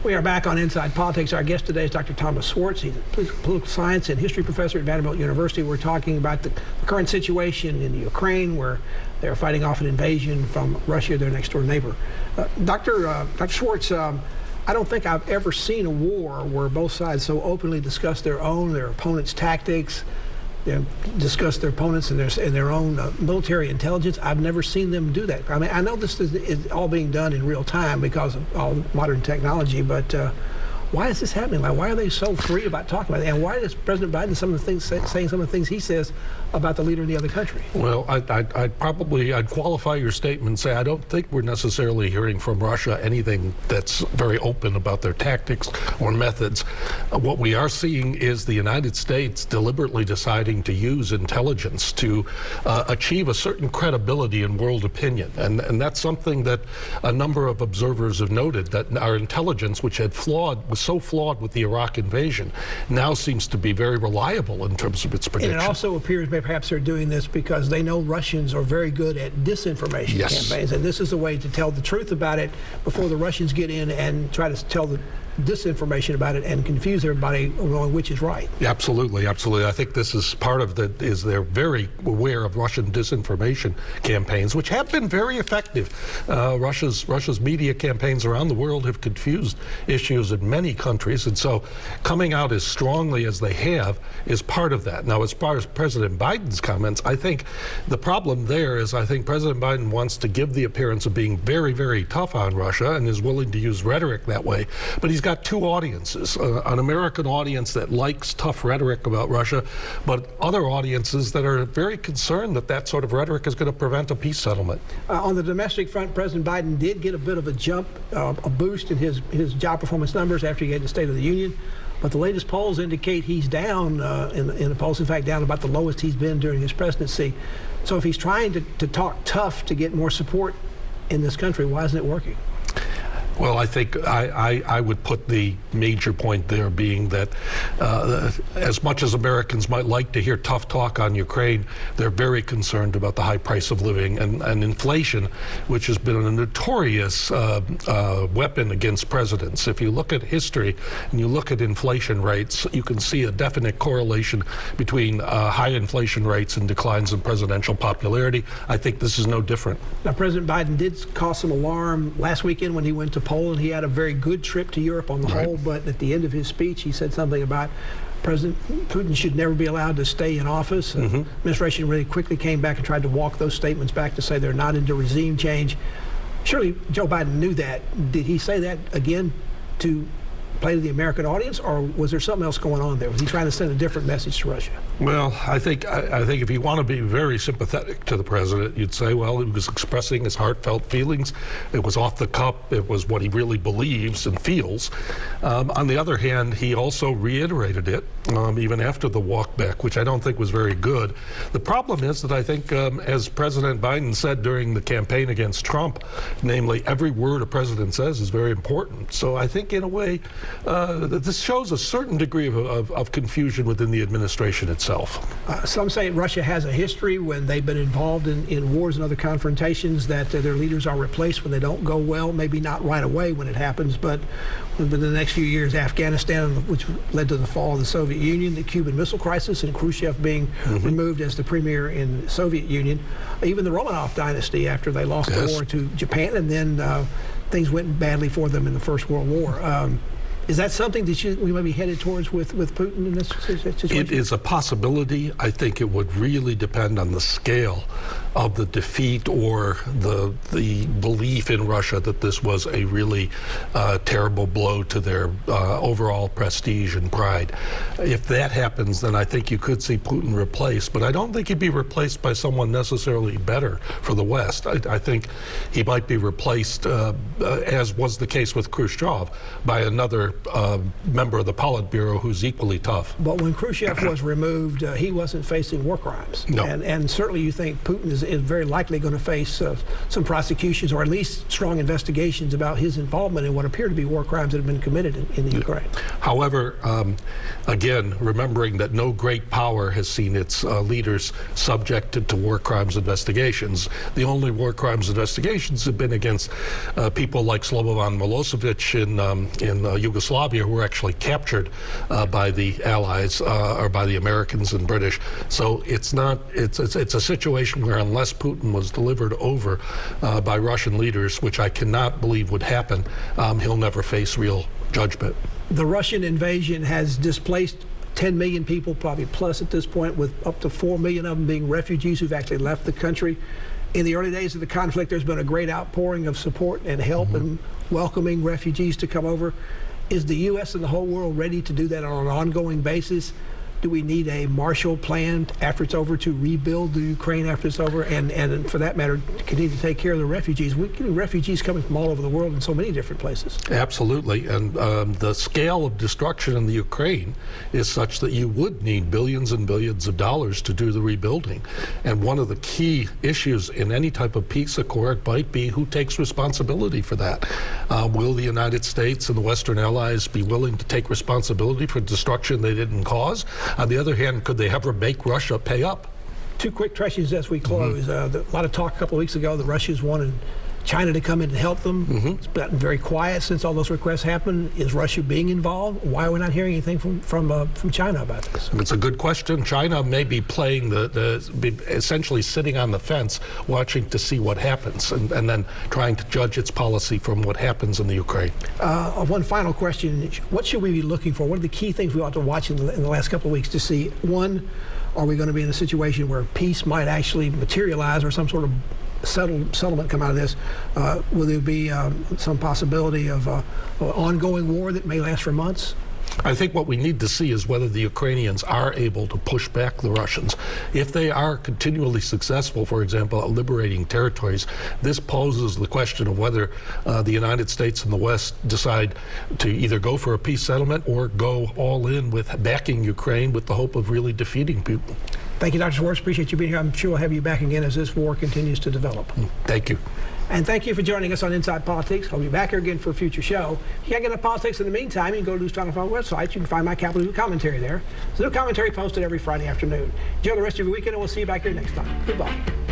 We are back on Inside Politics. Our guest today is Dr. Thomas Schwartz. He's a political science and history professor at Vanderbilt University. We're talking about the current situation in Ukraine, where they're fighting off an invasion from Russia, their next door neighbor. Dr. Schwartz, I don't think I've ever seen a war where both sides so openly discuss their opponent's tactics, discuss their opponents and their own military intelligence. I've never seen them do that. I mean, I know this is all being done in real time because of all modern technology, but why is this happening? Like, why are they so free about talking about it? And why is President Biden saying some of the things he says about the leader in the other country? Well, I'd qualify your statement and say I don't think we're necessarily hearing from Russia anything that's very open about their tactics or methods. What we are seeing is the United States deliberately deciding to use intelligence to achieve a certain credibility in world opinion. And that's something that a number of observers have noted, that our intelligence, which was so flawed with the Iraq invasion, now seems to be very reliable in terms of its predictions. And it also appears perhaps they're doing this because they know Russians are very good at disinformation campaigns, and this is a way to tell the truth about it before the Russians get in and try to tell the disinformation about it and confuse everybody on which is right. Absolutely, absolutely. I think this is part of they're very aware of Russian disinformation campaigns, which have been very effective. Russia's media campaigns around the world have confused issues in many countries, and so coming out as strongly as they have is part of that. Now, as far as President Biden's comments, I think the problem there is I think President Biden wants to give the appearance of being very, very tough on Russia and is willing to use rhetoric that way, but he's got two audiences, an American audience that likes tough rhetoric about Russia, but other audiences that are very concerned that sort of rhetoric is going to prevent a peace settlement. On the domestic front, President Biden did get a bit of a jump, a boost in his job performance numbers after he gave the State of the Union, but the latest polls indicate he's down in the polls, in fact, down about the lowest he's been during his presidency. So if he's trying to talk tough to get more support in this country, why isn't it working? Well, I think I would put the major point there being that as much as Americans might like to hear tough talk on Ukraine, they're very concerned about the high price of living and inflation, which has been a notorious weapon against presidents. If you look at history and you look at inflation rates, you can see a definite correlation between high inflation rates and declines in presidential popularity. I think this is no different. Now, President Biden did cause some alarm last weekend when he went to Poland. He had a very good trip to Europe on the whole, but at the end of his speech, he said something about President Putin should never be allowed to stay in office. The administration really quickly came back and tried to walk those statements back to say they're not into regime change. Surely Joe Biden knew that. Did he say that again to play to the American audience, or was there something else going on there? Was he trying to send a different message to Russia? Well, I think if you want to be very sympathetic to the president, you'd say, well, he was expressing his heartfelt feelings. It was off the cuff. It was what he really believes and feels. On the other hand, he also reiterated it even after the walk back, which I don't think was very good. The problem is that I think, as President Biden said during the campaign against Trump, namely, every word a president says is very important. So I think, in a way, this shows a certain degree of confusion within the administration itself. Some say Russia has a history when they've been involved in wars and other confrontations that their leaders are replaced when they don't go well, maybe not right away when it happens, but within the next few years, Afghanistan, which led to the fall of the Soviet Union, the Cuban Missile Crisis, and Khrushchev being removed as the premier in the Soviet Union, even the Romanov dynasty after they lost the war to Japan, and then things went badly for them in the First World War. Is that something that we might be headed towards with Putin in this situation? It is a possibility. I think it would really depend on the scale of the defeat or the belief in Russia that this was a really terrible blow to their overall prestige and pride. If that happens, then I think you could see Putin replaced, but I don't think he'd be replaced by someone necessarily better for the West. I think he might be replaced, as was the case with Khrushchev, by another another member of the Politburo who's equally tough. But when Khrushchev was removed, he wasn't facing war crimes. No. And certainly you think Putin is very likely going to face some prosecutions or at least strong investigations about his involvement in what appear to be war crimes that have been committed in the Ukraine. However, again, remembering that no great power has seen its leaders subjected to war crimes investigations. The only war crimes investigations have been against people like Slobodan Milosevic in Yugoslavia, who were actually captured by the Allies or by the Americans and British. So it's a situation where unless Putin was delivered over by Russian leaders, which I cannot believe would happen, he'll never face real judgment. The Russian invasion has displaced 10 million people, probably plus at this point, with up to 4 million of them being refugees who've actually left the country. In the early days of the conflict, there's been a great outpouring of support and help and welcoming refugees to come over. Is the U.S. and the whole world ready to do that on an ongoing basis? Do we need a Marshall Plan after it's over to rebuild the Ukraine after it's over, and for that matter, continue to take care of the refugees? We're getting refugees coming from all over the world in so many different places. Absolutely, and the scale of destruction in the Ukraine is such that you would need billions and billions of dollars to do the rebuilding. And one of the key issues in any type of peace accord might be who takes responsibility for that. Will the United States and the Western allies be willing to take responsibility for destruction they didn't cause? On the other hand, could they ever make Russia pay up? Two quick questions as we close. A lot of talk a couple of weeks ago that Russia's wanted China to come in and help them. It's gotten very quiet since all those requests happened. Is Russia being involved? Why are we not hearing anything from China about this? It's a good question. China may be playing essentially sitting on the fence, watching to see what happens, and then trying to judge its policy from what happens in the Ukraine. One final question: what should we be looking for? What are the key things we ought to watch in the last couple of weeks to see? One, are we going to be in a situation where peace might actually materialize, or some sort of settlement come out of this? Will there be some possibility of an ongoing war that may last for months? I think what we need to see is whether the Ukrainians are able to push back the Russians. If they are continually successful, for example, at liberating territories, this poses the question of whether the United States and the West decide to either go for a peace settlement or go all in with backing Ukraine with the hope of really defeating Putin. Thank you, Dr. Schwartz. Appreciate you being here. I'm sure we'll have you back again as this war continues to develop. Thank you. And thank you for joining us on Inside Politics. I'll be back here again for a future show. If you can't get into politics in the meantime, you can go to News25 website. You can find my Capitol News commentary there. There's a new commentary posted every Friday afternoon. Enjoy the rest of your weekend, and we'll see you back here next time. Goodbye.